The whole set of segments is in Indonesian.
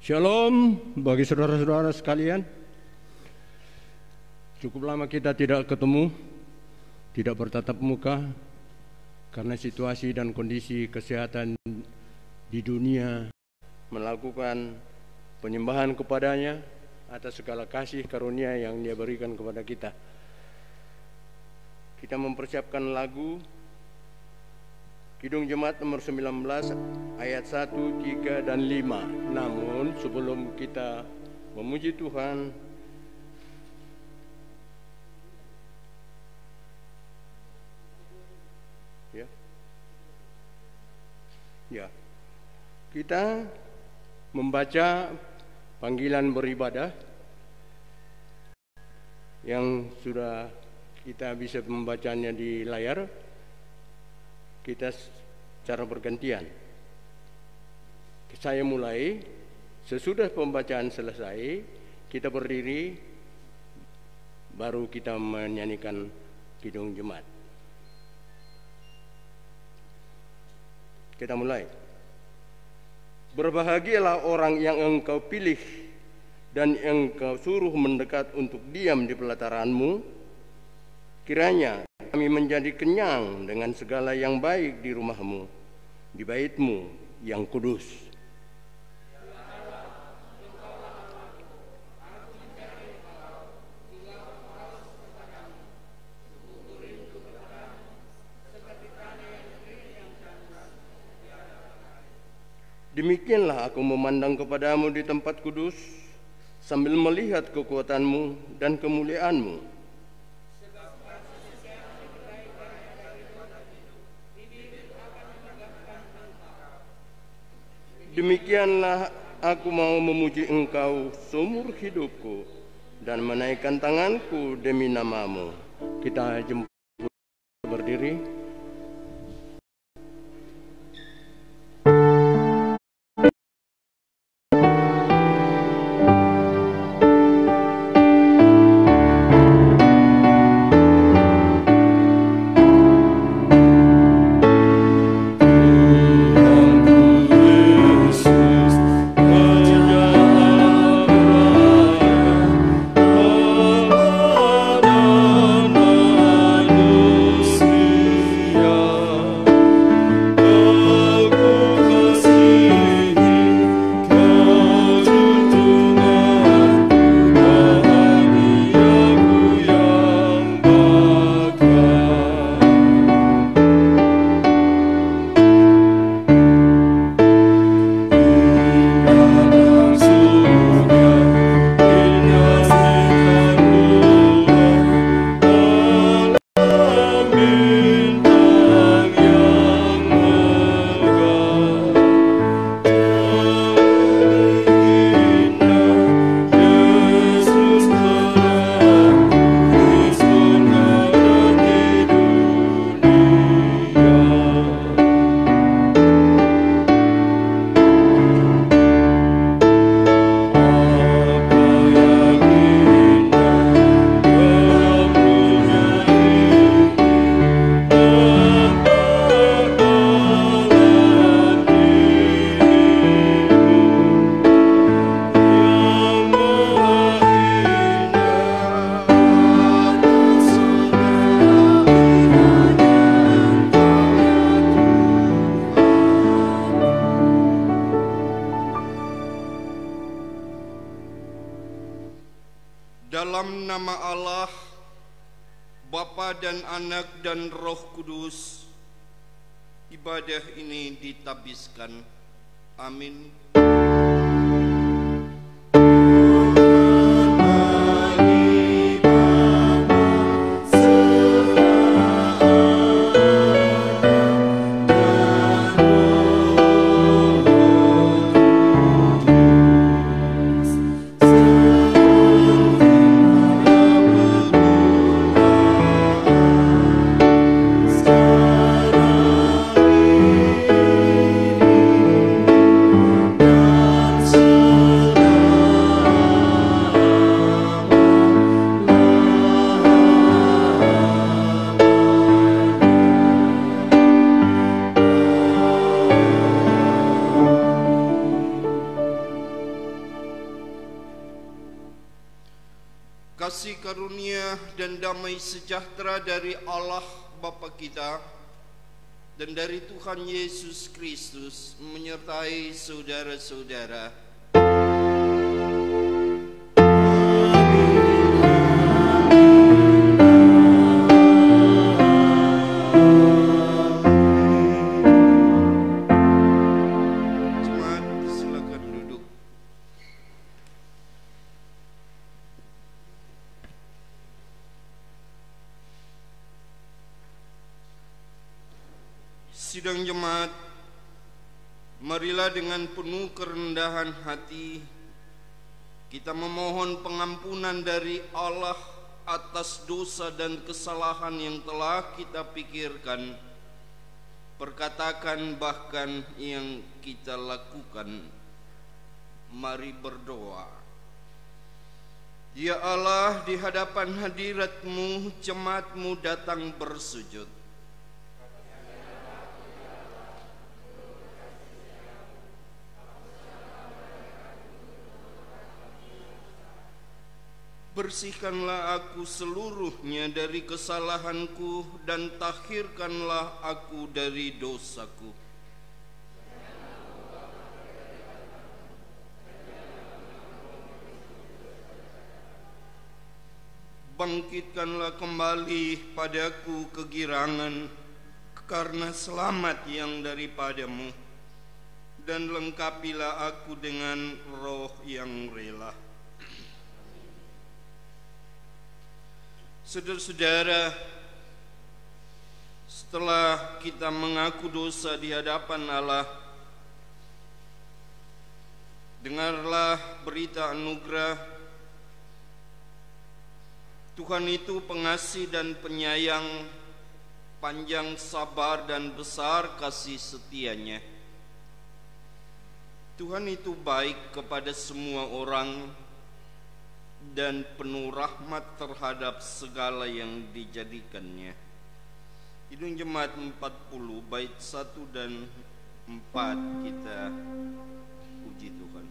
Shalom bagi saudara-saudara sekalian. Cukup lama kita tidak ketemu, tidak bertatap muka karena situasi dan kondisi kesehatan di dunia melakukan penyembahan kepadanya atas segala kasih karunia yang Dia berikan kepada kita. Kita mempersiapkan lagu Kidung Jemaat nomor 19 ayat 1, 3, dan 5. Namun sebelum kita memuji Tuhan, kita membaca panggilan beribadah yang sudah kita bisa membacanya di layar. Kita secara bergantian. Saya mulai, sesudah pembacaan selesai, kita berdiri, baru kita menyanyikan Kidung Jemaat. Kita mulai. Berbahagialah orang yang Engkau pilih dan Engkau suruh mendekat untuk diam di pelataranmu. Kiranya kami menjadi kenyang dengan segala yang baik di rumah-Mu, di bait-Mu yang kudus. Demikianlah aku memandang kepadamu di tempat kudus, sambil melihat kekuatan-Mu dan kemuliaan-Mu. Demikianlah aku mau memuji Engkau seumur hidupku dan menaikkan tanganku demi nama-Mu. Kita jemput berdiri. Dalam nama Allah, Bapa dan Anak dan Roh Kudus, ibadah ini ditabiskan. Amin. karunia dan damai sejahtera dari Allah Bapa kita dan dari Tuhan Yesus Kristus menyertai saudara-saudara. Sidang jemaat, marilah dengan penuh kerendahan hati kita memohon pengampunan dari Allah atas dosa dan kesalahan yang telah kita pikirkan, perkatakan, bahkan yang kita lakukan. Mari berdoa. Ya Allah, di hadapan hadirat-Mu jemaat-Mu datang bersujud. Bersihkanlah aku seluruhnya dari kesalahanku dan tahirkanlah aku dari dosaku. Bangkitkanlah kembali padaku kegirangan karena selamat yang daripadamu, dan lengkapilah aku dengan roh yang rela. Saudara-saudara, setelah kita mengaku dosa di hadapan Allah, dengarlah berita anugerah. Tuhan itu pengasih dan penyayang, panjang sabar dan besar kasih setianya. Tuhan itu baik kepada semua orang dan penuh rahmat terhadap segala yang dijadikannya. Kidung Jemaat 40 bait 1 dan 4 kita puji Tuhan.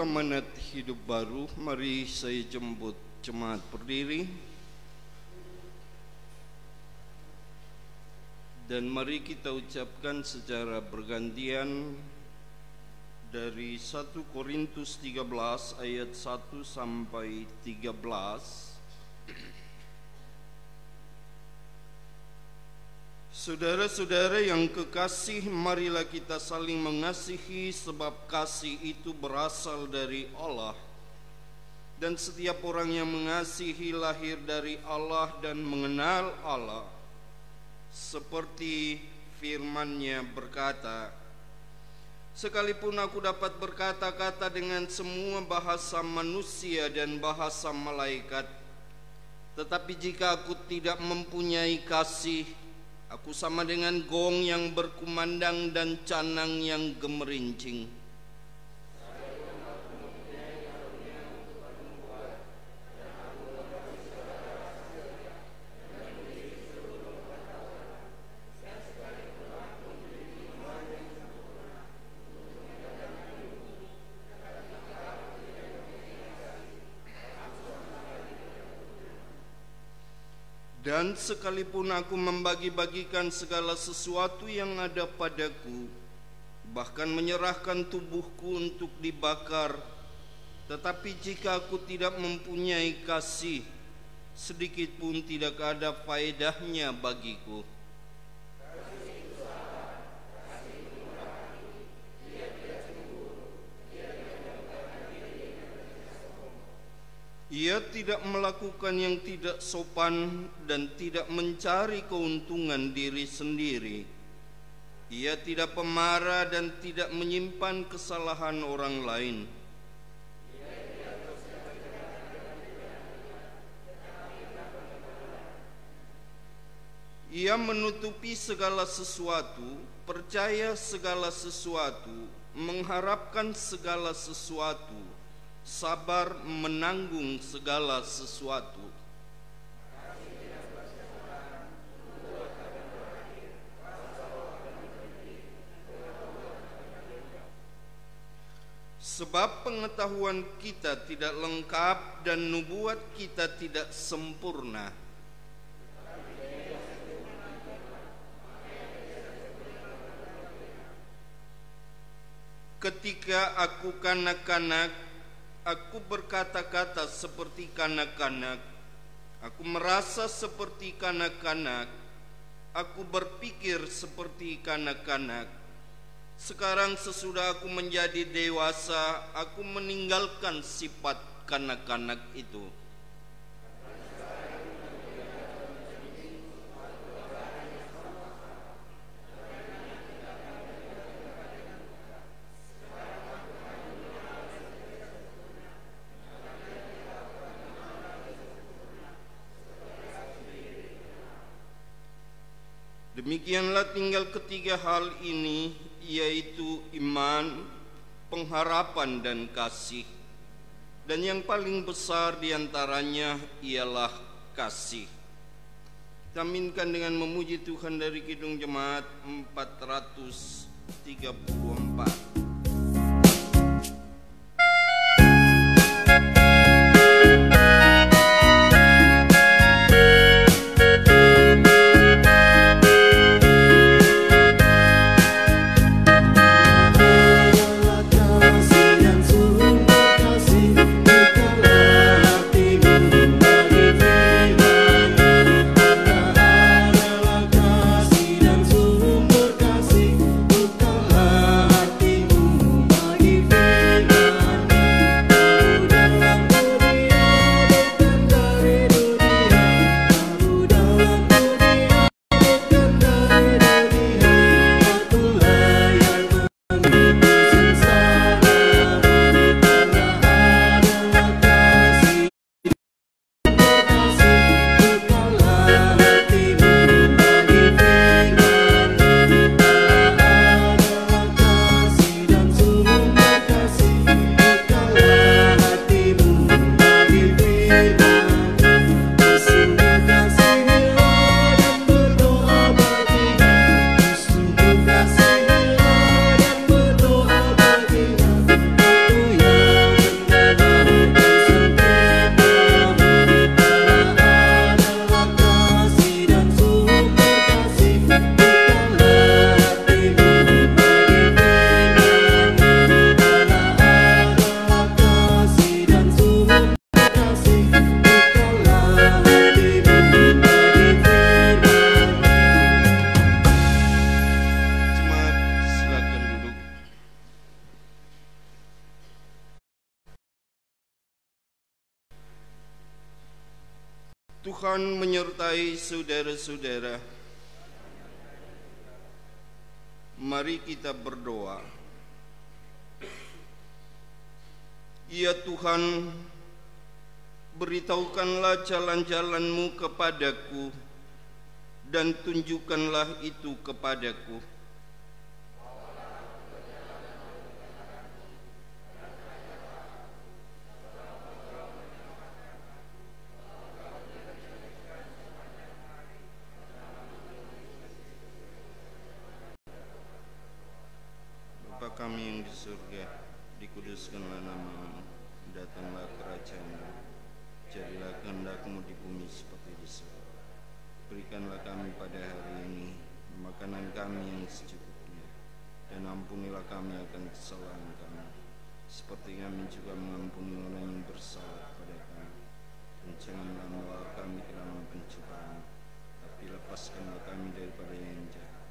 Amanat hidup baru, mari saya jemput jemaat berdiri dan mari kita ucapkan secara bergantian dari 1 Korintus 13 ayat 1 sampai 13. Saudara-saudara yang kekasih, marilah kita saling mengasihi sebab kasih itu berasal dari Allah. Dan setiap orang yang mengasihi lahir dari Allah dan mengenal Allah. Seperti firman-Nya berkata, sekalipun aku dapat berkata-kata dengan semua bahasa manusia dan bahasa malaikat, tetapi jika aku tidak mempunyai kasih, Aku sama dengan gong yang berkumandang dan canang yang gemerincing. Dan sekalipun aku membagi-bagikan segala sesuatu yang ada padaku, bahkan menyerahkan tubuhku untuk dibakar, tetapi jika aku tidak mempunyai kasih, sedikit pun tidak ada faedahnya bagiku. Ia tidak melakukan yang tidak sopan dan tidak mencari keuntungan diri sendiri. Ia tidak pemarah dan tidak menyimpan kesalahan orang lain. Ia menutupi segala sesuatu, percaya segala sesuatu, mengharapkan segala sesuatu, sabar menanggung segala sesuatu. Sebab pengetahuan kita tidak lengkap dan nubuat kita tidak sempurna. Ketika aku kanak-kanak, aku berkata-kata seperti kanak-kanak, aku merasa seperti kanak-kanak, aku berpikir seperti kanak-kanak. Sekarang sesudah aku menjadi dewasa, aku meninggalkan sifat kanak-kanak itu. Demikianlah tinggal ketiga hal ini, yaitu iman, pengharapan, dan kasih. Dan yang paling besar diantaranya ialah kasih. Kita aminkan dengan memuji Tuhan dari Kidung Jemaat 434. Tuhan menyertai saudara-saudara. Mari kita berdoa. Ya Tuhan, beritahukanlah jalan-jalan-Mu kepadaku dan tunjukkanlah itu kepadaku. Bapa kami yang di surga, dikuduskanlah nama-Mu, datanglah kerajaan-Mu, jadilah kehendak-Mu di bumi seperti di surga. Berikanlah kami pada hari ini makanan kami yang secukupnya, dan ampunilah kami akan kesalahan kami, seperti kami juga mengampuni orang yang bersalah pada kami. Dan janganlah membawa kami ke dalam pencobaan, tapi lepaskanlah kami daripada yang jahat.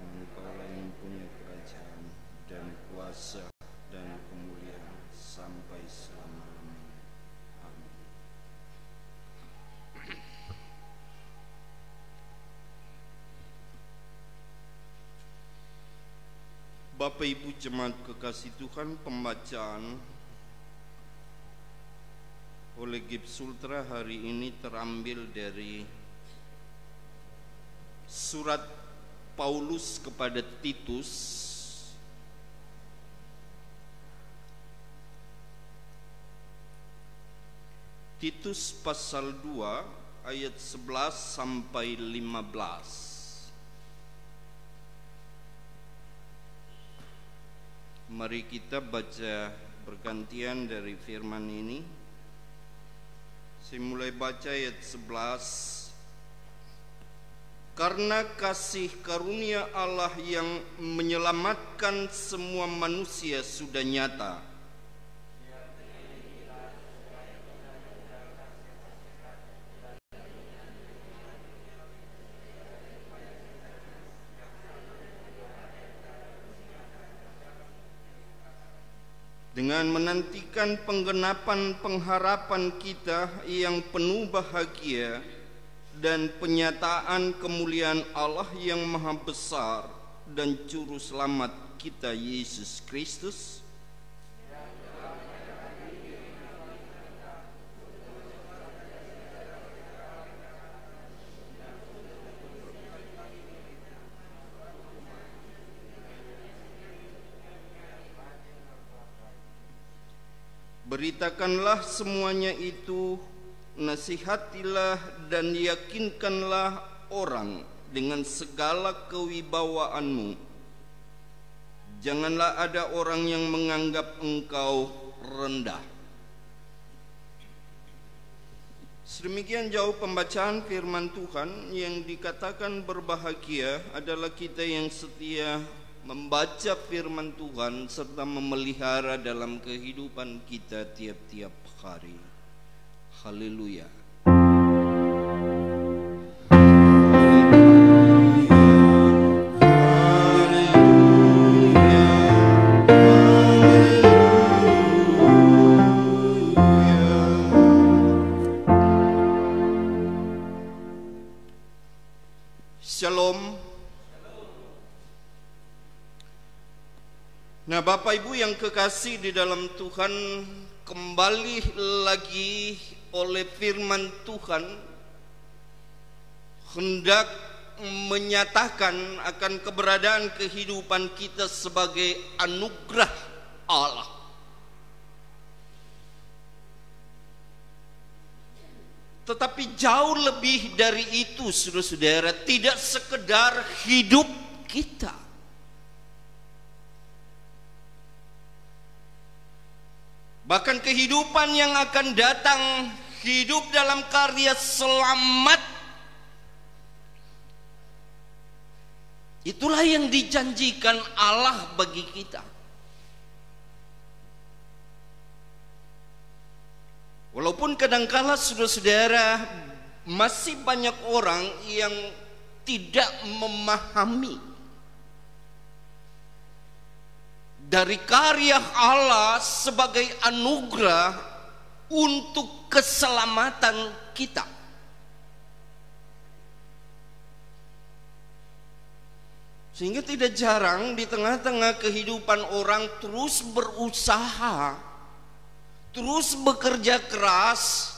Engkau-lah yang punya kerajaan dan kuasa dan kemuliaan sampai selama-lamanya. Amin. Bapak Ibu jemaat kekasih Tuhan, pembacaan oleh Gips Sultra hari ini terambil dari surat Paulus kepada Titus pasal 2 ayat 11 sampai 15. Mari kita baca bergantian dari firman ini. Saya mulai baca ayat 11. Karena kasih karunia Allah yang menyelamatkan semua manusia sudah nyata. Dengan menantikan penggenapan pengharapan kita yang penuh bahagia dan penyataan kemuliaan Allah yang maha besar dan juru selamat kita Yesus Kristus. Beritakanlah semuanya itu, nasihatilah dan yakinkanlah orang dengan segala kewibawaanmu. Janganlah ada orang yang menganggap engkau rendah. Sedemikian jauh pembacaan firman Tuhan. Yang dikatakan berbahagia adalah kita yang setia membaca firman Tuhan serta memelihara dalam kehidupan kita tiap-tiap hari. Haleluya. Shalom. Nah, Bapak Ibu yang kekasih di dalam Tuhan, kembali lagi oleh firman Tuhan hendak menyatakan akan keberadaan kehidupan kita sebagai anugerah Allah. Tetapi jauh lebih dari itu, saudara-saudara, tidak sekedar hidup kita. Bahkan kehidupan yang akan datang, hidup dalam karya selamat, itulah yang dijanjikan Allah bagi kita. Walaupun kadangkala saudara-saudara masih banyak orang yang tidak memahami dari karya Allah sebagai anugerah untuk keselamatan kita. Sehingga tidak jarang di tengah-tengah kehidupan orang terus berusaha, terus bekerja keras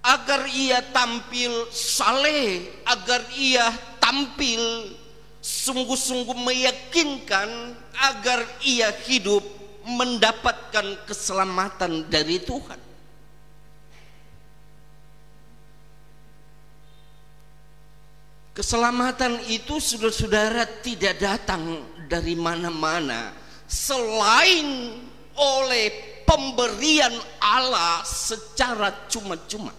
agar ia tampil saleh, agar ia tampil sungguh-sungguh meyakinkan, agar ia hidup mendapatkan keselamatan dari Tuhan. Keselamatan itu, saudara-saudara, tidak datang dari mana-mana selain oleh pemberian Allah secara cuma-cuma.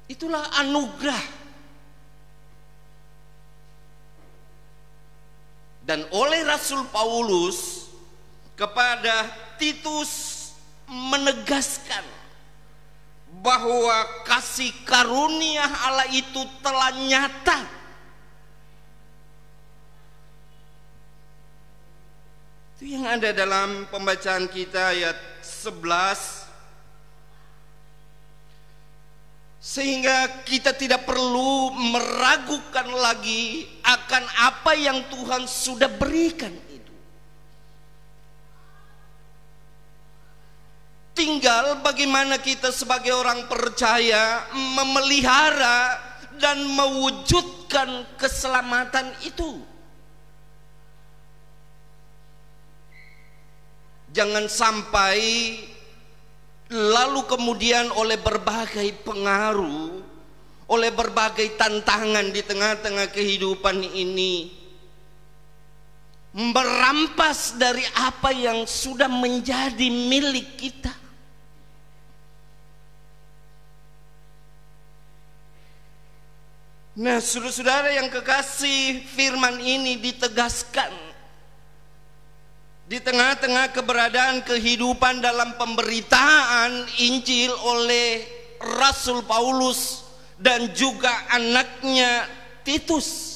Itulah anugerah. Dan oleh Rasul Paulus kepada Titus menegaskan bahwa kasih karunia Allah itu telah nyata. Itu yang ada dalam pembacaan kita ayat 11. Sehingga kita tidak perlu meragukan lagi akan apa yang Tuhan sudah berikan itu. Tinggal bagaimana kita sebagai orang percaya memelihara dan mewujudkan keselamatan itu. Jangan sampai lalu kemudian oleh berbagai pengaruh, oleh berbagai tantangan di tengah-tengah kehidupan ini, merampas dari apa yang sudah menjadi milik kita. Nah, saudara-saudara yang kekasih, firman ini ditegaskan di tengah-tengah keberadaan kehidupan dalam pemberitaan Injil oleh Rasul Paulus dan juga anaknya Titus.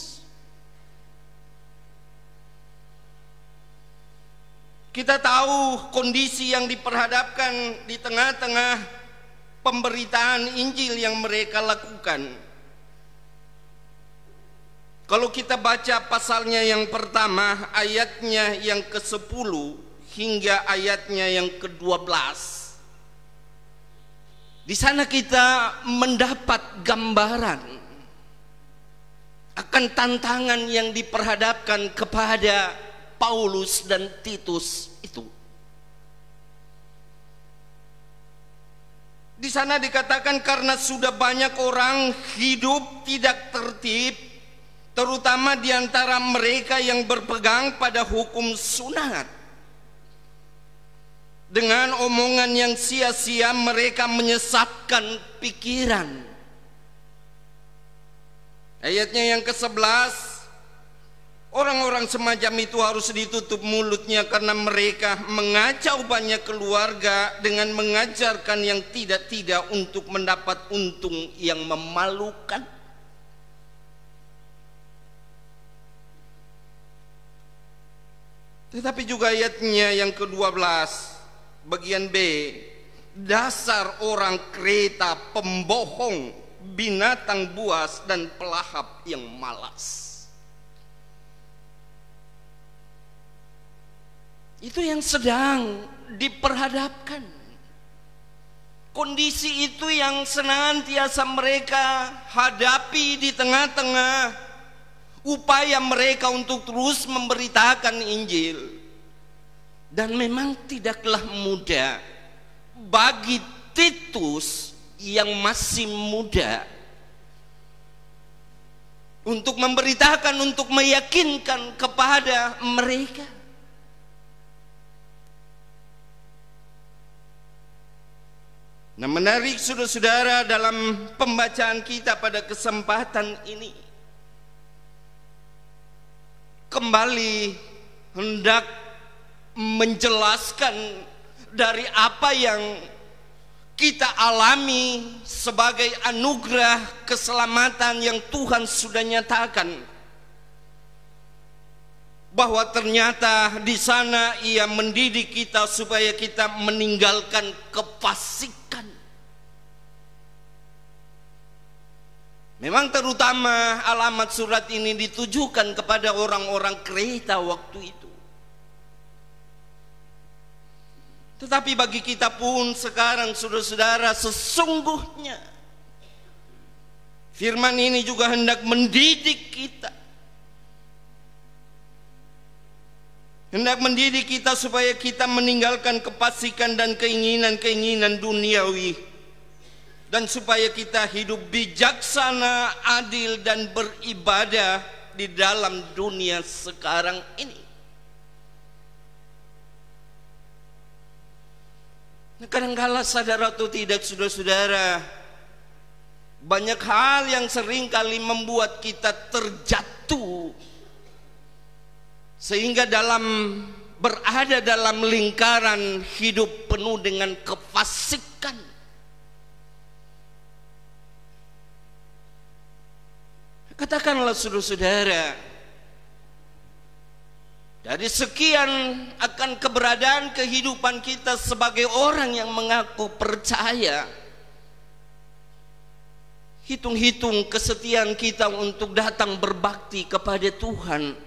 Kita tahu kondisi yang diperhadapkan di tengah-tengah pemberitaan Injil yang mereka lakukan. Kalau kita baca pasalnya yang pertama, ayatnya yang ke-10 hingga ayatnya yang ke-12, di sana kita mendapat gambaran akan tantangan yang diperhadapkan kepada Paulus dan Titus itu. Di sana dikatakan karena sudah banyak orang hidup tidak tertib, terutama di antara mereka yang berpegang pada hukum sunat. Dengan omongan yang sia-sia mereka menyesatkan pikiran. Ayatnya yang ke-11, orang-orang semacam itu harus ditutup mulutnya karena mereka mengacau banyak keluarga dengan mengajarkan yang tidak-tidak untuk mendapat untung yang memalukan. Tetapi juga ayatnya yang ke-12 bagian B, dasar orang Kreta pembohong, binatang buas dan pelahap yang malas. Itu yang sedang diperhadapkan. Kondisi itu yang senantiasa mereka hadapi di tengah-tengah upaya mereka untuk terus memberitakan Injil. Dan memang tidaklah mudah bagi Titus yang masih muda untuk memberitakan, untuk meyakinkan kepada mereka. Nah, menarik saudara-saudara dalam pembacaan kita pada kesempatan ini, kembali hendak menjelaskan dari apa yang kita alami sebagai anugerah keselamatan yang Tuhan sudah nyatakan, bahwa ternyata di sana Ia mendidik kita supaya kita meninggalkan kefasikan. Memang terutama alamat surat ini ditujukan kepada orang-orang Kreta waktu itu. Tetapi bagi kita pun sekarang, saudara-saudara, sesungguhnya firman ini juga hendak mendidik kita. Hendak mendidik kita supaya kita meninggalkan kefasikan dan keinginan-keinginan duniawi. Dan supaya kita hidup bijaksana, adil, dan beribadah di dalam dunia sekarang ini. Kadang-kala sadar atau tidak, saudara-saudara, banyak hal yang seringkali membuat kita terjatuh, sehingga berada dalam lingkaran hidup penuh dengan kefasikan. Katakanlah saudara-saudara, dari sekian akan keberadaan kehidupan kita sebagai orang yang mengaku percaya, hitung-hitung kesetiaan kita untuk datang berbakti kepada Tuhan,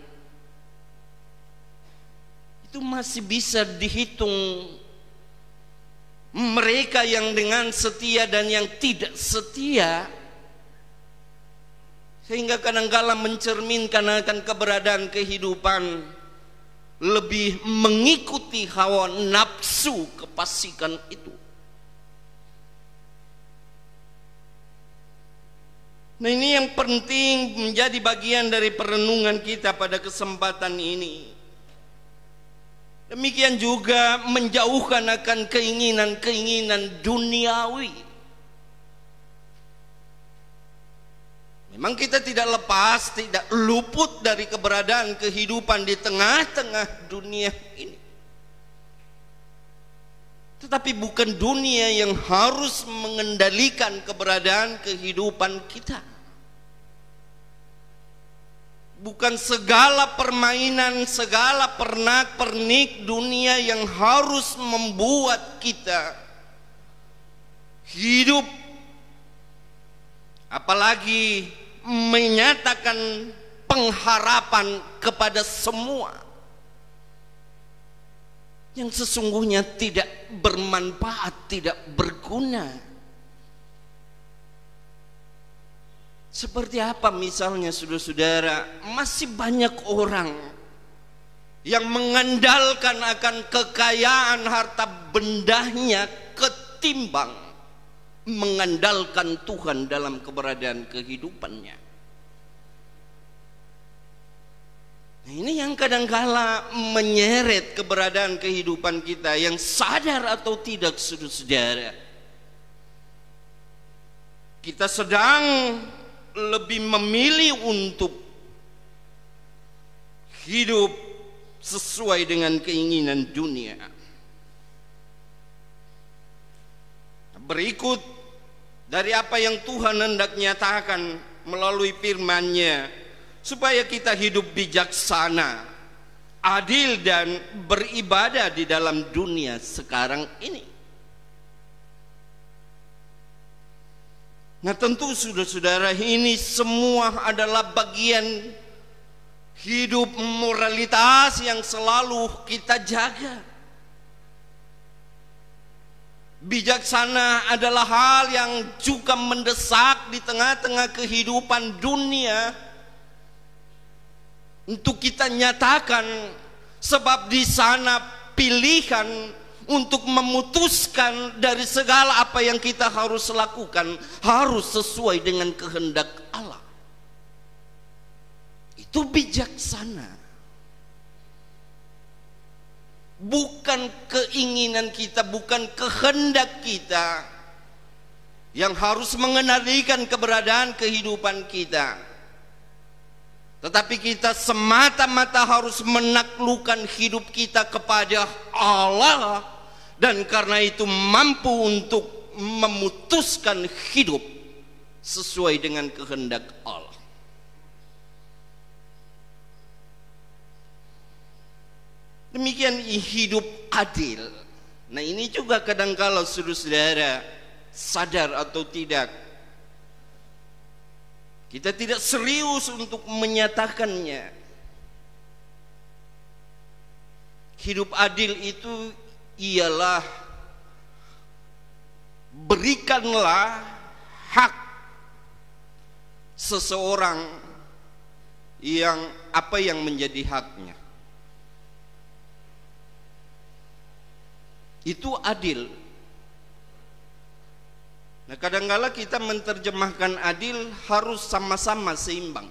itu masih bisa dihitung mereka yang dengan setia dan yang tidak setia. Sehingga kadang-kala mencerminkan akan keberadaan kehidupan lebih mengikuti hawa nafsu kefasikan itu. Nah, ini yang penting menjadi bagian dari perenungan kita pada kesempatan ini. Demikian juga menjauhkan akan keinginan-keinginan duniawi. Memang kita tidak lepas, tidak luput dari keberadaan kehidupan di tengah-tengah dunia ini. Tetapi bukan dunia yang harus mengendalikan keberadaan kehidupan kita. Bukan segala permainan, segala pernak-pernik dunia yang harus membuat kita hidup, apalagi menyatakan pengharapan kepada semua yang sesungguhnya tidak bermanfaat, tidak berguna. Seperti apa misalnya, saudara-saudara, masih banyak orang yang mengandalkan akan kekayaan harta bendanya ketimbang mengandalkan Tuhan dalam keberadaan kehidupannya. Nah, ini yang kadangkala menyeret keberadaan kehidupan kita, yang sadar atau tidak, saudara-saudara, kita sedang lebih memilih untuk hidup sesuai dengan keinginan dunia. Berikut dari apa yang Tuhan hendak nyatakan melalui firman-Nya, supaya kita hidup bijaksana, adil, dan beribadah di dalam dunia sekarang ini. Nah, tentu saudara-saudara, ini semua adalah bagian hidup moralitas yang selalu kita jaga. Bijaksana adalah hal yang juga mendesak di tengah-tengah kehidupan dunia untuk kita nyatakan, sebab di sana pilihan untuk memutuskan dari segala apa yang kita harus lakukan harus sesuai dengan kehendak Allah. Itu bijaksana. Bukan keinginan kita, bukan kehendak kita yang harus mengendalikan keberadaan kehidupan kita, tetapi kita semata-mata harus menaklukkan hidup kita kepada Allah, dan karena itu mampu untuk memutuskan hidup sesuai dengan kehendak Allah. Demikian hidup adil. Nah, ini juga kadangkala saudara-saudara, sadar atau tidak, kita tidak serius untuk menyatakannya. Hidup adil itu ialah berikanlah hak seseorang yang apa yang menjadi haknya. Itu adil. Nah, kadangkala kita menerjemahkan adil harus sama-sama seimbang.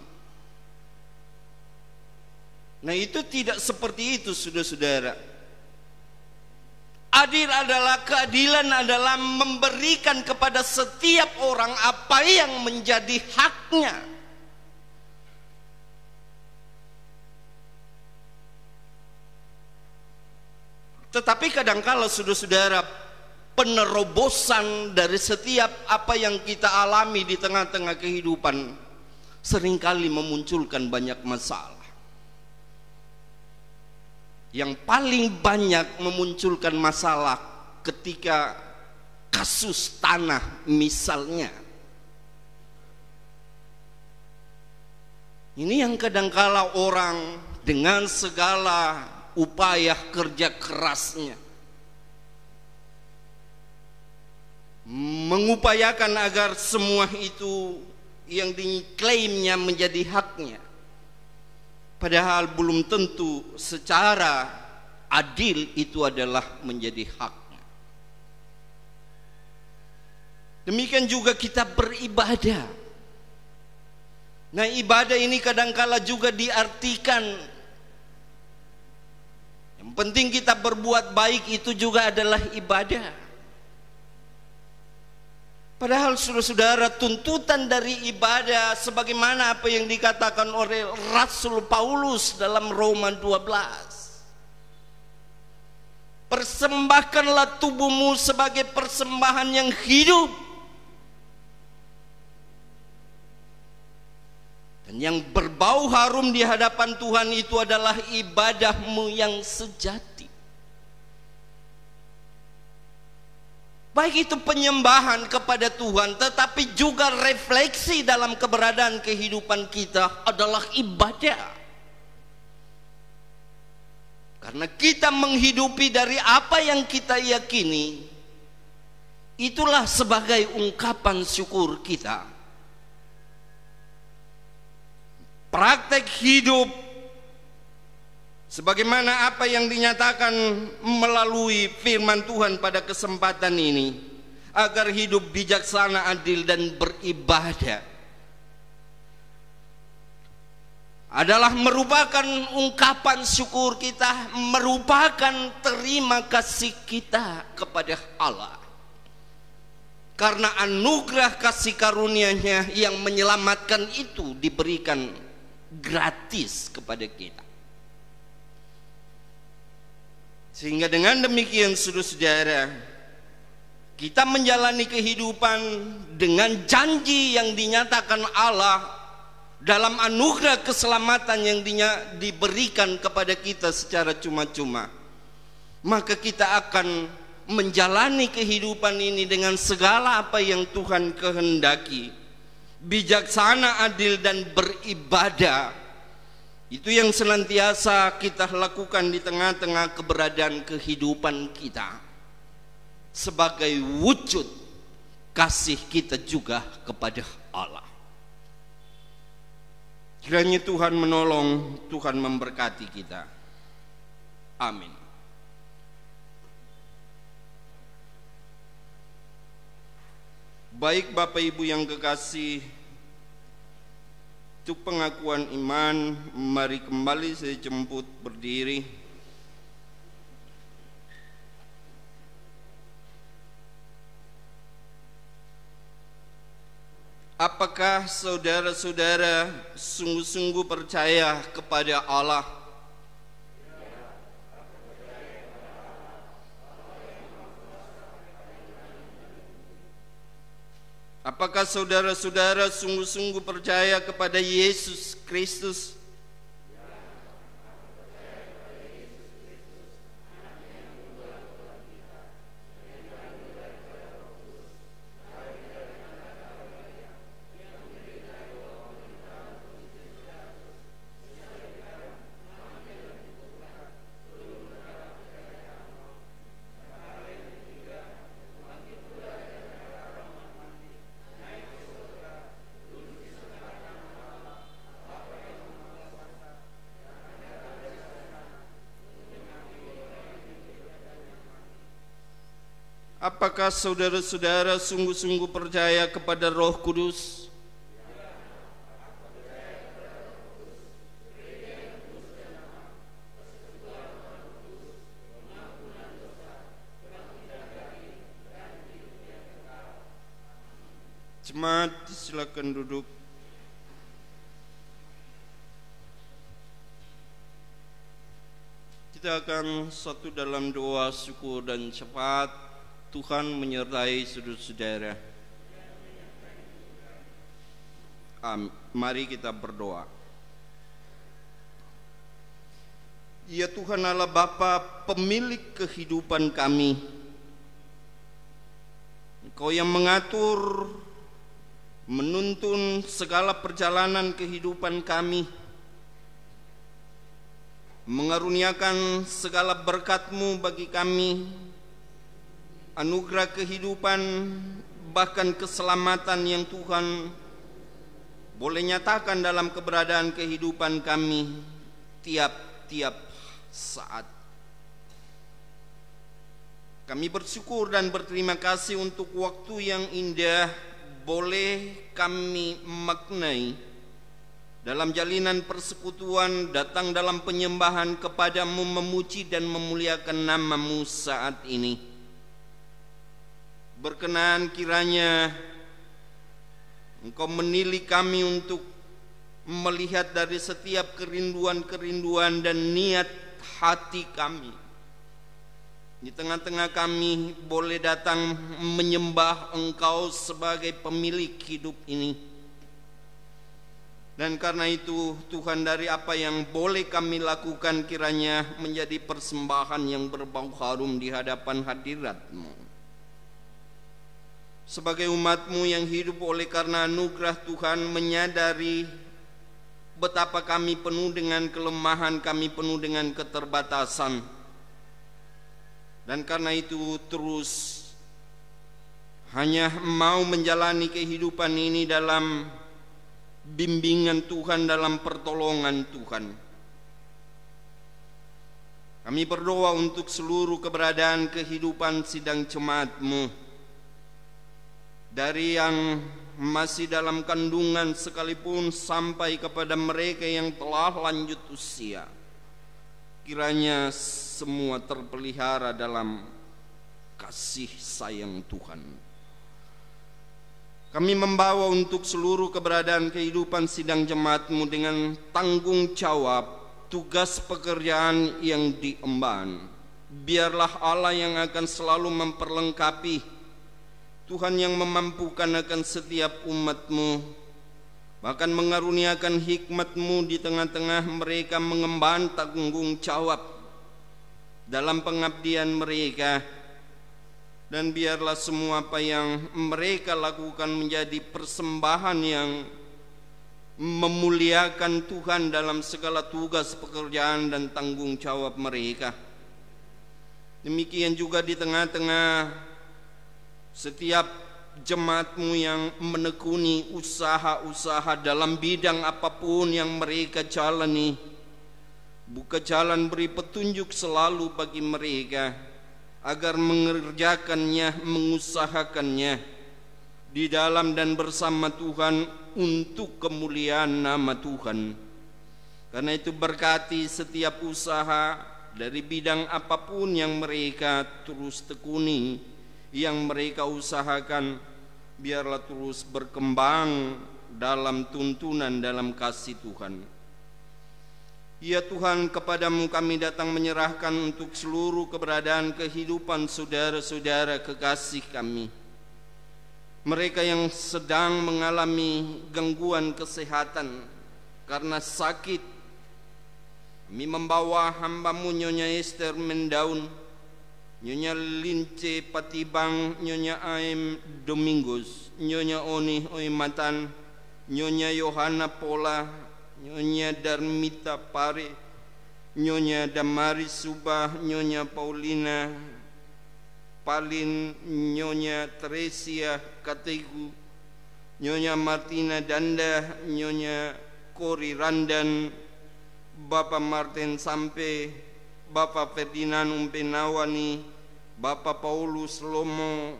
Nah, itu tidak seperti itu, saudara-saudara. Adil adalah, keadilan adalah memberikan kepada setiap orang apa yang menjadi haknya. Tetapi kadangkala, saudara-saudara, penerobosan dari setiap apa yang kita alami di tengah-tengah kehidupan seringkali memunculkan banyak masalah. Yang paling banyak memunculkan masalah ketika kasus tanah misalnya. Ini yang kadangkala orang dengan segala upaya kerja kerasnya mengupayakan agar semua itu yang diklaimnya menjadi haknya, padahal belum tentu secara adil itu adalah menjadi haknya. Demikian juga kita beribadah. Nah, ibadah ini kadangkala juga diartikan yang penting kita berbuat baik, itu juga adalah ibadah. Padahal saudara-saudara, tuntutan dari ibadah sebagaimana apa yang dikatakan oleh Rasul Paulus dalam Roma 12. Persembahkanlah tubuhmu sebagai persembahan yang hidup dan yang berbau harum di hadapan Tuhan, itu adalah ibadahmu yang sejati. Baik itu penyembahan kepada Tuhan, tetapi juga refleksi dalam keberadaan kehidupan kita adalah ibadah. Karena kita menghidupi dari apa yang kita yakini, itulah sebagai ungkapan syukur kita. Praktek hidup sebagaimana apa yang dinyatakan melalui firman Tuhan pada kesempatan ini, agar hidup bijaksana, adil, dan beribadah adalah merupakan ungkapan syukur kita, merupakan terima kasih kita kepada Allah. Karena anugerah kasih karunia-Nya yang menyelamatkan itu diberikan gratis kepada kita. Sehingga dengan demikian, saudara-saudara, kita menjalani kehidupan dengan janji yang dinyatakan Allah dalam anugerah keselamatan yang diberikan kepada kita secara cuma-cuma. Maka kita akan menjalani kehidupan ini dengan segala apa yang Tuhan kehendaki, bijaksana, adil, dan beribadah. Itu yang senantiasa kita lakukan di tengah-tengah keberadaan kehidupan kita, sebagai wujud kasih kita juga kepada Allah. Kiranya Tuhan menolong, Tuhan memberkati kita. Amin. Baik Bapak Ibu yang kekasih, untuk pengakuan iman, mari kembali saya jemput berdiri. Apakah saudara-saudara sungguh-sungguh percaya kepada Allah? Apakah saudara-saudara sungguh-sungguh percaya kepada Yesus Kristus? Apakah saudara-saudara sungguh-sungguh percaya kepada Roh Kudus? Jemaat, silakan duduk. Kita akan satu dalam doa syukur dan syafaat. Tuhan menyertai saudara-saudara. Mari kita berdoa. Ya Tuhan Allah Bapa, pemilik kehidupan kami, Engkau yang mengatur, menuntun segala perjalanan kehidupan kami, mengaruniakan segala berkat-Mu bagi kami, anugerah kehidupan, bahkan keselamatan yang Tuhan boleh nyatakan dalam keberadaan kehidupan kami tiap-tiap saat. Kami bersyukur dan berterima kasih untuk waktu yang indah boleh kami maknai dalam jalinan persekutuan, datang dalam penyembahan kepadamu, memuji dan memuliakan nama-Mu saat ini. Berkenan kiranya Engkau menilik kami untuk melihat dari setiap kerinduan-kerinduan dan niat hati kami. Di tengah-tengah kami boleh datang menyembah Engkau sebagai pemilik hidup ini. Dan karena itu Tuhan, dari apa yang boleh kami lakukan kiranya menjadi persembahan yang berbau harum di hadapan hadirat-Mu. Sebagai umat-Mu yang hidup oleh karena anugerah Tuhan, menyadari betapa kami penuh dengan kelemahan, kami penuh dengan keterbatasan. Dan karena itu terus hanya mau menjalani kehidupan ini dalam bimbingan Tuhan, dalam pertolongan Tuhan. Kami berdoa untuk seluruh keberadaan kehidupan sidang jemaat-Mu, dari yang masih dalam kandungan sekalipun sampai kepada mereka yang telah lanjut usia. Kiranya semua terpelihara dalam kasih sayang Tuhan. Kami membawa untuk seluruh keberadaan kehidupan sidang jemaat-Mu dengan tanggung jawab tugas pekerjaan yang diemban. Biarlah Allah yang akan selalu memperlengkapi, Tuhan yang memampukan akan setiap umat-Mu, bahkan mengaruniakan hikmat-Mu di tengah-tengah mereka mengemban tanggung jawab dalam pengabdian mereka. Dan biarlah semua apa yang mereka lakukan menjadi persembahan yang memuliakan Tuhan dalam segala tugas pekerjaan dan tanggung jawab mereka. Demikian juga di tengah-tengah setiap jemaat-Mu yang menekuni usaha-usaha dalam bidang apapun yang mereka jalani. Buka jalan, beri petunjuk selalu bagi mereka agar mengerjakannya, mengusahakannya di dalam dan bersama Tuhan untuk kemuliaan nama Tuhan. Karena itu berkati setiap usaha dari bidang apapun yang mereka terus tekuni, yang mereka usahakan, biarlah terus berkembang dalam tuntunan, dalam kasih Tuhan. Ya Tuhan, kepadamu kami datang menyerahkan untuk seluruh keberadaan kehidupan saudara-saudara kekasih kami, mereka yang sedang mengalami gangguan kesehatan karena sakit. Kami membawa hamba-Mu Nyonya Esther Mendaun, Nyonya Lince Patibang, Nyonya Aim Domingos, Nyonya Oni Oimatan, Nyonya Yohana Pola, Nyonya Darmita Pare, Nyonya Damaris Subah, Nyonya Paulina Palin, Nyonya Teresia Kategu, Nyonya Martina Danda, Nyonya Kori Randan, Bapak Martin Sampe, Bapak Ferdinand Umpenawani, Bapak Paulus Lomo,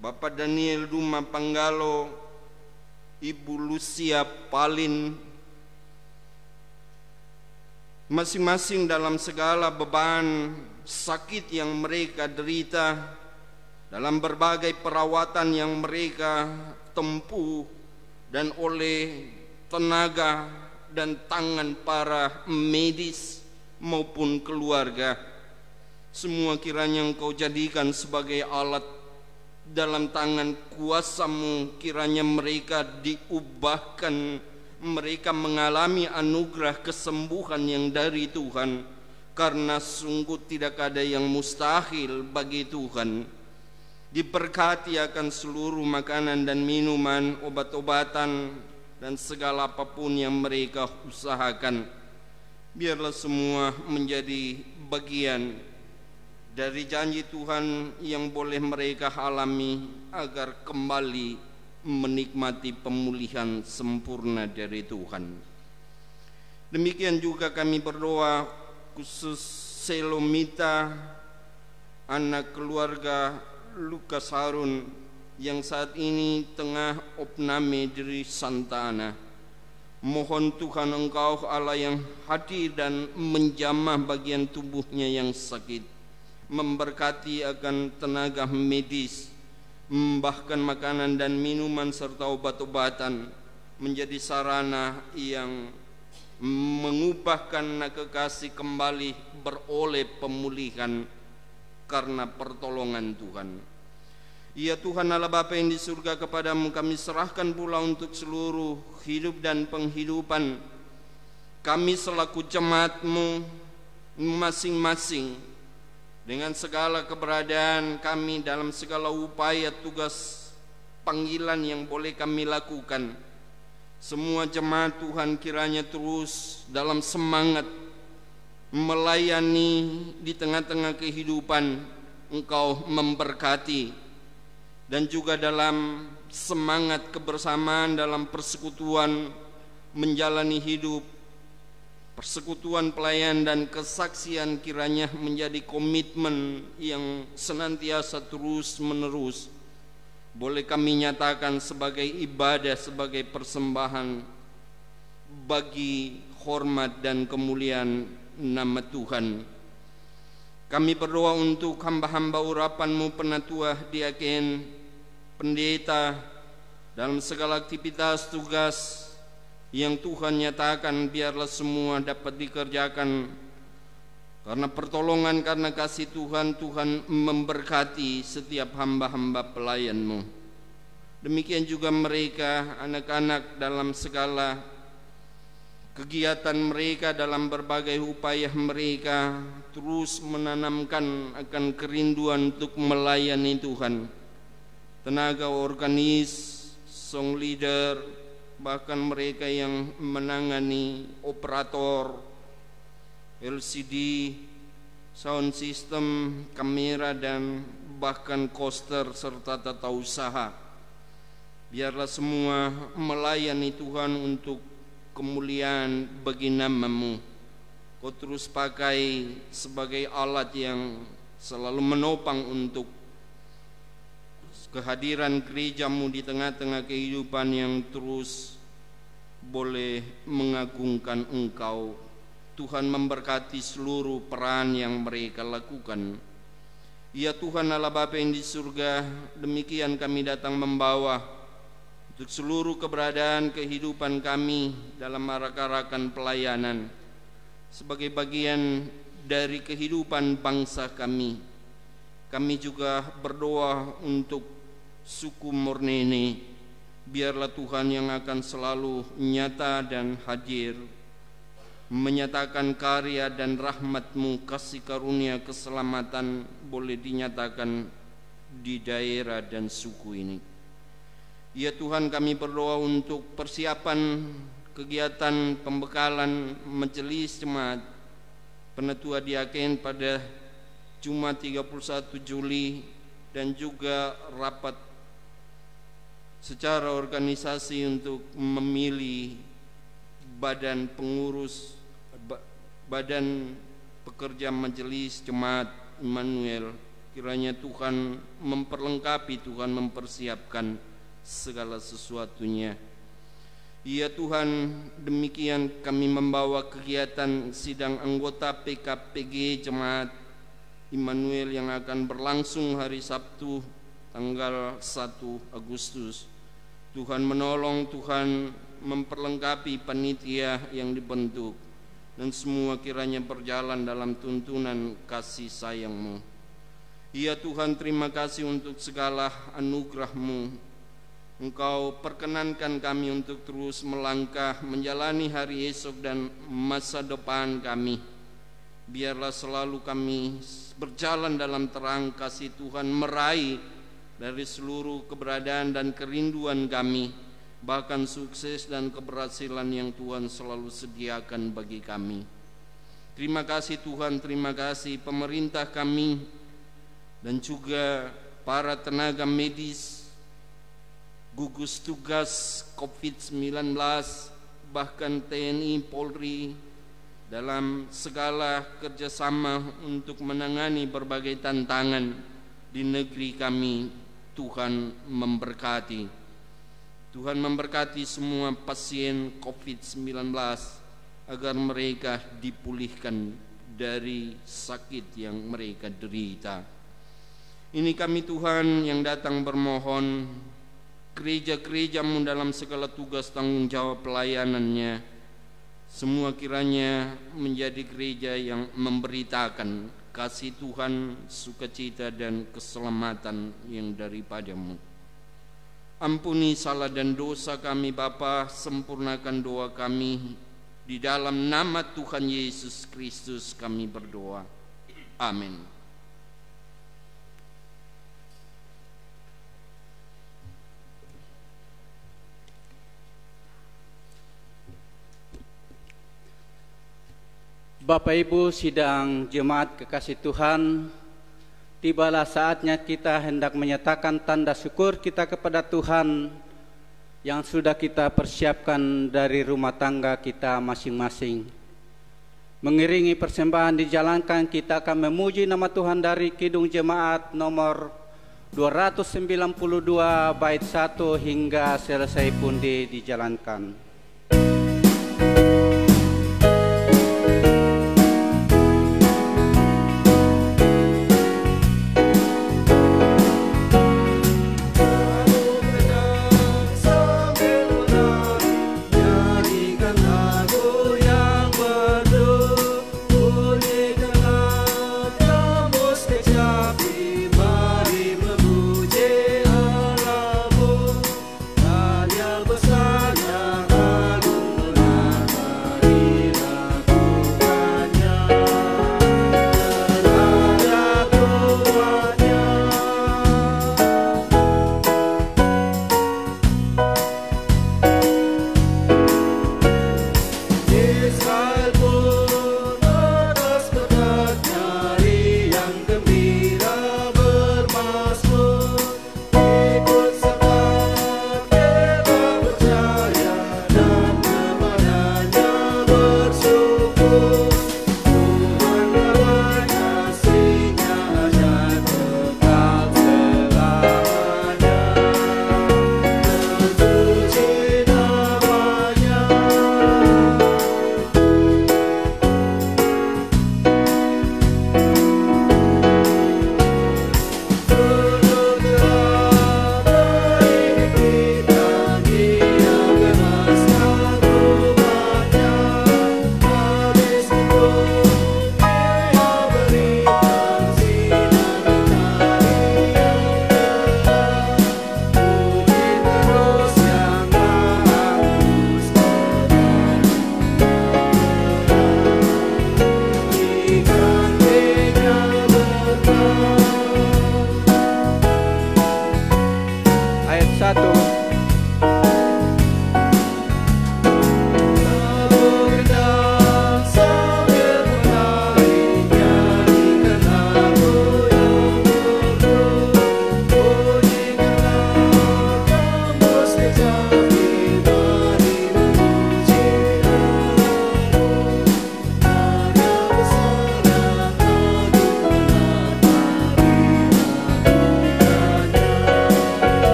Bapak Daniel Duma Panggalo, Ibu Lucia Palin, masing-masing dalam segala beban sakit yang mereka derita, dalam berbagai perawatan yang mereka tempuh, dan oleh tenaga dan tangan para medis maupun keluarga, semua kiranya Engkau jadikan sebagai alat dalam tangan kuasa-Mu. Kiranya mereka diubahkan, mereka mengalami anugerah kesembuhan yang dari Tuhan, karena sungguh tidak ada yang mustahil bagi Tuhan. Diberkati akan seluruh makanan dan minuman, obat-obatan, dan segala apapun yang mereka usahakan. Biarlah semua menjadi bagian dari janji Tuhan yang boleh mereka alami, agar kembali menikmati pemulihan sempurna dari Tuhan. Demikian juga kami berdoa khusus Selomita, anak keluarga Lukas Harun yang saat ini tengah opname di Santa Ana. Mohon Tuhan Engkau Allah yang hadir dan menjamah bagian tubuhnya yang sakit, memberkati akan tenaga medis, bahkan makanan dan minuman serta obat-obatan menjadi sarana yang mengubahkan kekasih kembali beroleh pemulihan karena pertolongan Tuhan. Ya Tuhan Allah Bapa yang di surga, kepadamu kami serahkan pula untuk seluruh hidup dan penghidupan kami selaku jemaat-Mu masing-masing, dengan segala keberadaan kami dalam segala upaya tugas panggilan yang boleh kami lakukan. Semua jemaat Tuhan kiranya terus dalam semangat melayani di tengah-tengah kehidupan, Engkau memberkati, dan juga dalam semangat kebersamaan dalam persekutuan menjalani hidup, persekutuan pelayan dan kesaksian kiranya menjadi komitmen yang senantiasa terus menerus boleh kami nyatakan sebagai ibadah, sebagai persembahan bagi hormat dan kemuliaan nama Tuhan. Kami berdoa untuk hamba-hamba urapan-Mu, penatua, diaken, pendeta, dalam segala aktivitas tugas yang Tuhan nyatakan, biarlah semua dapat dikerjakan karena pertolongan, karena kasih Tuhan. Tuhan memberkati setiap hamba-hamba pelayan-Mu. Demikian juga mereka, anak-anak, dalam segala kegiatan mereka, dalam berbagai upaya mereka terus menanamkan akan kerinduan untuk melayani Tuhan. Tenaga organis, song leader, bahkan mereka yang menangani operator, LCD, sound system, kamera, dan bahkan koster serta tata usaha. Biarlah semua melayani Tuhan untuk kemuliaan bagi nama-Mu. Kau terus pakai sebagai alat yang selalu menopang untuk kehadiran gereja-Mu di tengah-tengah kehidupan yang terus boleh mengagungkan Engkau. Tuhan memberkati seluruh peran yang mereka lakukan. Ya Tuhan Allah Bapa yang di surga, demikian kami datang membawa untuk seluruh keberadaan kehidupan kami dalam arak-arakan pelayanan sebagai bagian dari kehidupan bangsa kami. Kami juga berdoa untuk suku Mornene, biarlah Tuhan yang akan selalu nyata dan hadir, menyatakan karya dan rahmat-Mu, kasih karunia keselamatan boleh dinyatakan di daerah dan suku ini. Ya Tuhan, kami berdoa untuk persiapan kegiatan pembekalan majelis jemaat penatua diaken pada Jumat 31 Juli dan juga rapat secara organisasi untuk memilih badan pengurus, badan pekerja majelis jemaat Immanuel Kiranya Tuhan memperlengkapi, Tuhan mempersiapkan segala sesuatunya. Ya Tuhan, demikian kami membawa kegiatan sidang anggota PKPG Jemaat Immanuel yang akan berlangsung hari Sabtu tanggal 1 Agustus. Tuhan menolong, Tuhan memperlengkapi panitia yang dibentuk, dan semua kiranya berjalan dalam tuntunan kasih sayang-Mu. Ya Tuhan, terima kasih untuk segala anugerah-Mu. Engkau perkenankan kami untuk terus melangkah menjalani hari esok dan masa depan kami. Biarlah selalu kami berjalan dalam terang kasih Tuhan, meraih dari seluruh keberadaan dan kerinduan kami, bahkan sukses dan keberhasilan yang Tuhan selalu sediakan bagi kami. Terima kasih Tuhan, terima kasih pemerintah kami dan juga para tenaga medis, gugus tugas COVID-19, bahkan TNI, Polri, dalam segala kerjasama untuk menangani berbagai tantangan di negeri kami. Tuhan memberkati. Tuhan memberkati semua pasien COVID-19 agar mereka dipulihkan dari sakit yang mereka derita. Ini kami Tuhan yang datang bermohon, gereja-gereja-Mu dalam segala tugas tanggung jawab pelayanannya, semua kiranya menjadi gereja yang memberitakan kasih Tuhan, sukacita dan keselamatan yang daripada-Mu. Ampuni salah dan dosa kami Bapa, sempurnakan doa kami. Di dalam nama Tuhan Yesus Kristus kami berdoa. Amin. Bapak Ibu sidang jemaat kekasih Tuhan, tibalah saatnya kita hendak menyatakan tanda syukur kita kepada Tuhan yang sudah kita persiapkan dari rumah tangga kita masing-masing. Mengiringi persembahan dijalankan, kita akan memuji nama Tuhan dari Kidung Jemaat nomor 292 bait 1 hingga selesai pundi dijalankan.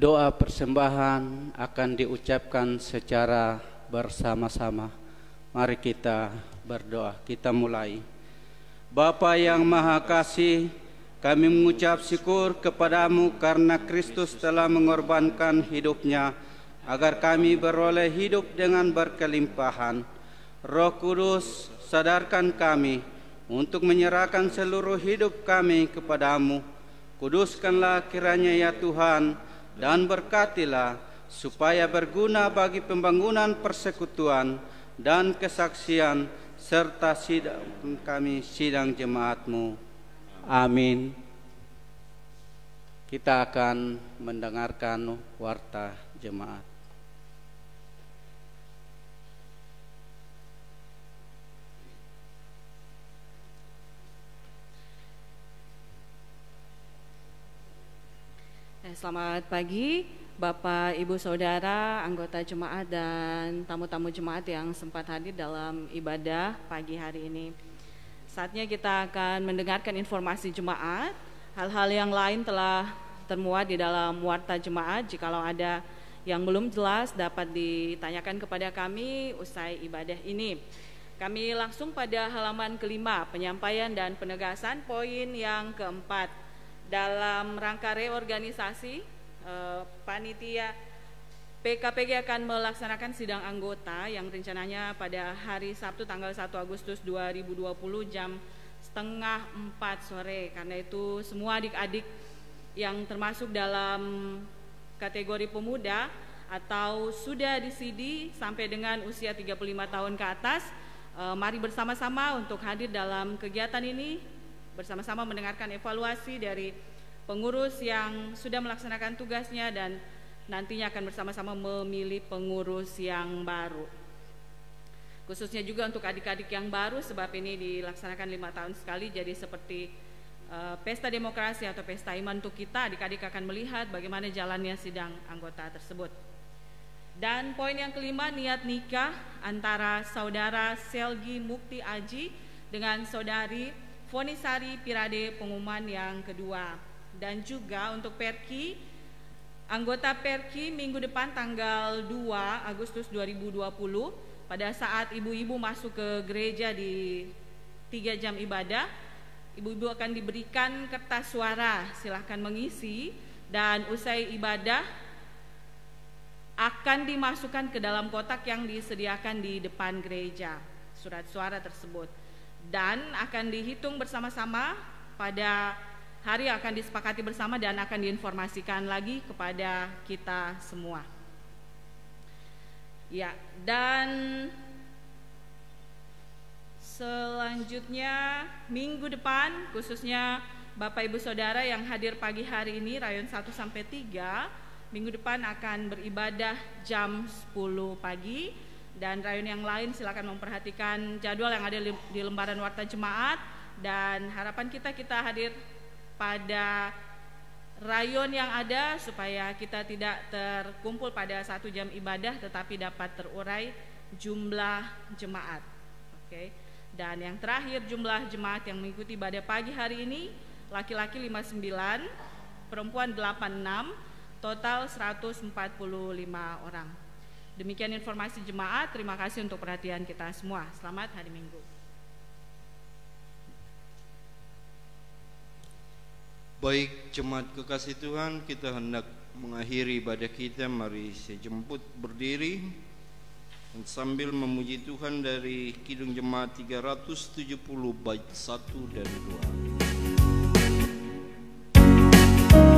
doa persembahan akan diucapkan secara bersama-sama. Mari kita berdoa. Kita mulai. Bapa yang Maha Kasih, kami mengucap syukur kepadamu karena Kristus telah mengorbankan hidupnya agar kami beroleh hidup dengan berkelimpahan. Roh Kudus, sadarkan kami untuk menyerahkan seluruh hidup kami kepadamu. Kuduskanlah kiranya ya Tuhan, dan berkatilah supaya berguna bagi pembangunan persekutuan dan kesaksian serta sidang jemaat-Mu. Amin. Kita akan mendengarkan warta jemaat. Selamat pagi, Bapak, Ibu, Saudara, anggota jemaat dan tamu-tamu jemaat yang sempat hadir dalam ibadah pagi hari ini. Saatnya kita akan mendengarkan informasi jemaat. Hal-hal yang lain telah termuat di dalam warta jemaat. Jikalau ada yang belum jelas dapat ditanyakan kepada kami usai ibadah ini. Kami langsung pada halaman kelima, penyampaian dan penegasan poin yang keempat. Dalam rangka reorganisasi, panitia PKPG akan melaksanakan sidang anggota yang rencananya pada hari Sabtu tanggal 1 Agustus 2020 jam 3:30 sore. Karena itu semua adik-adik yang termasuk dalam kategori pemuda atau sudah disidi sampai dengan usia 35 tahun ke atas, mari bersama-sama untuk hadir dalam kegiatan ini, bersama-sama mendengarkan evaluasi dari pengurus yang sudah melaksanakan tugasnya dan nantinya akan bersama-sama memilih pengurus yang baru. Khususnya juga untuk adik-adik yang baru, sebab ini dilaksanakan 5 tahun sekali, jadi seperti pesta demokrasi atau pesta iman untuk kita. Adik-adik akan melihat bagaimana jalannya sidang anggota tersebut. Dan poin yang kelima, niat nikah antara saudara Selgi Mukti Aji dengan saudari Fonisari Pirade, pengumuman yang kedua. Dan juga untuk Perki, anggota Perki minggu depan tanggal 2 Agustus 2020 pada saat ibu-ibu masuk ke gereja di 3 jam ibadah, ibu-ibu akan diberikan kertas suara, silahkan mengisi, dan usai ibadah akan dimasukkan ke dalam kotak yang disediakan di depan gereja surat suara tersebut, dan akan dihitung bersama-sama pada hari yang akan disepakati bersama dan akan diinformasikan lagi kepada kita semua. Ya, dan selanjutnya minggu depan, khususnya Bapak Ibu Saudara yang hadir pagi hari ini, rayon 1 sampai 3, minggu depan akan beribadah jam 10 pagi. Dan rayon yang lain silakan memperhatikan jadwal yang ada di lembaran warta jemaat, dan harapan kita hadir pada rayon yang ada supaya kita tidak terkumpul pada 1 jam ibadah tetapi dapat terurai jumlah jemaat. Oke. Dan yang terakhir, jumlah jemaat yang mengikuti ibadah pagi hari ini, laki-laki 59, perempuan 86, total 145 orang. Demikian informasi jemaat. Terima kasih untuk perhatian kita semua. Selamat hari Minggu. Baik jemaat kekasih Tuhan, kita hendak mengakhiri ibadah kita. Mari saya jemput berdiri dan sambil memuji Tuhan dari Kidung Jemaat 370 bait 1 dan 2. Mau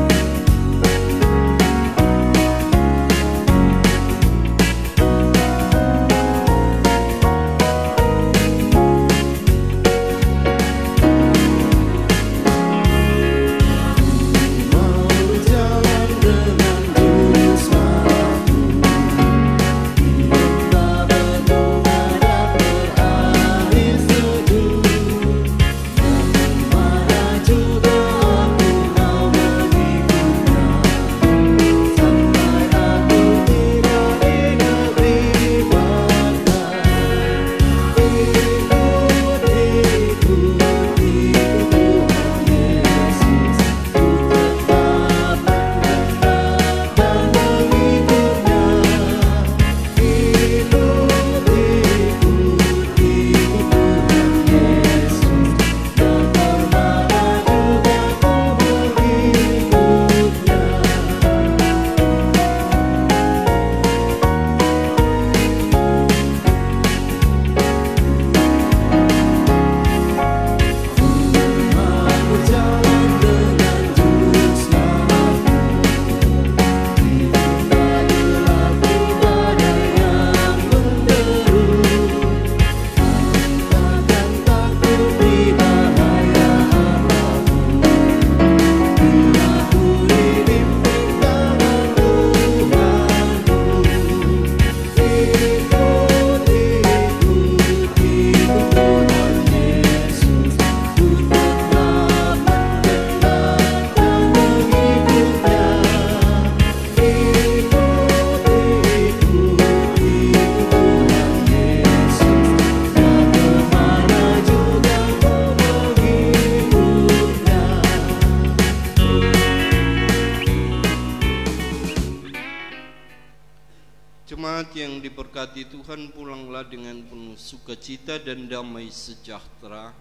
Jemaat yang diberkati Tuhan, pulanglah dengan penuh sukacita dan damai sejahtera.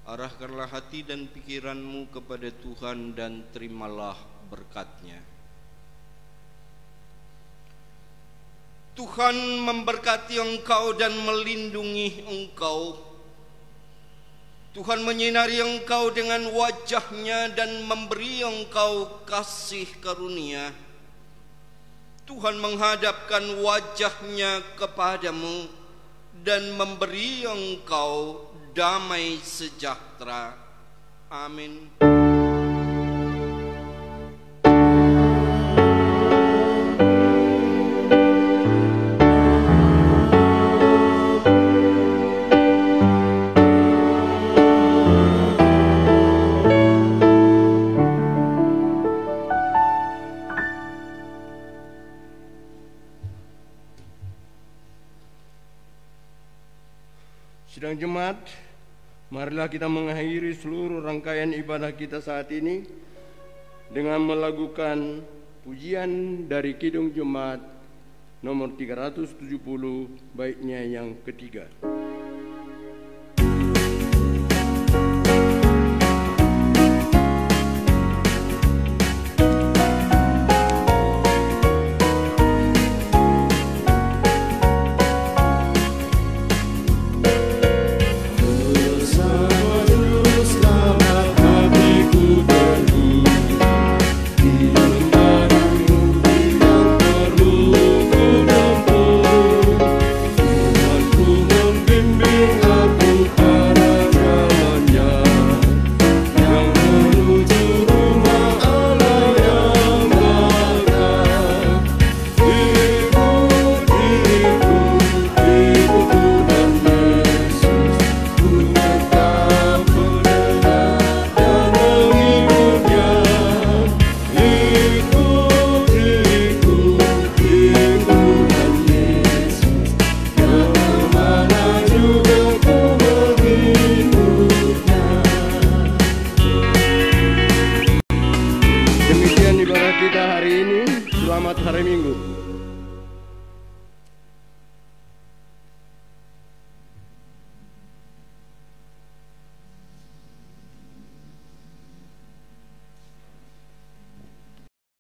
Arahkanlah hati dan pikiranmu kepada Tuhan dan terimalah berkat-Nya. Tuhan memberkati engkau dan melindungi engkau. Tuhan menyinari engkau dengan wajah-Nya dan memberi engkau kasih karunia. Tuhan menghadapkan wajah-Nya kepadamu dan memberi engkau damai sejahtera. Amin. Sidang jemaat, marilah kita mengakhiri seluruh rangkaian ibadah kita saat ini dengan melakukan pujian dari Kidung Jemaat nomor 370 baitnya yang ketiga.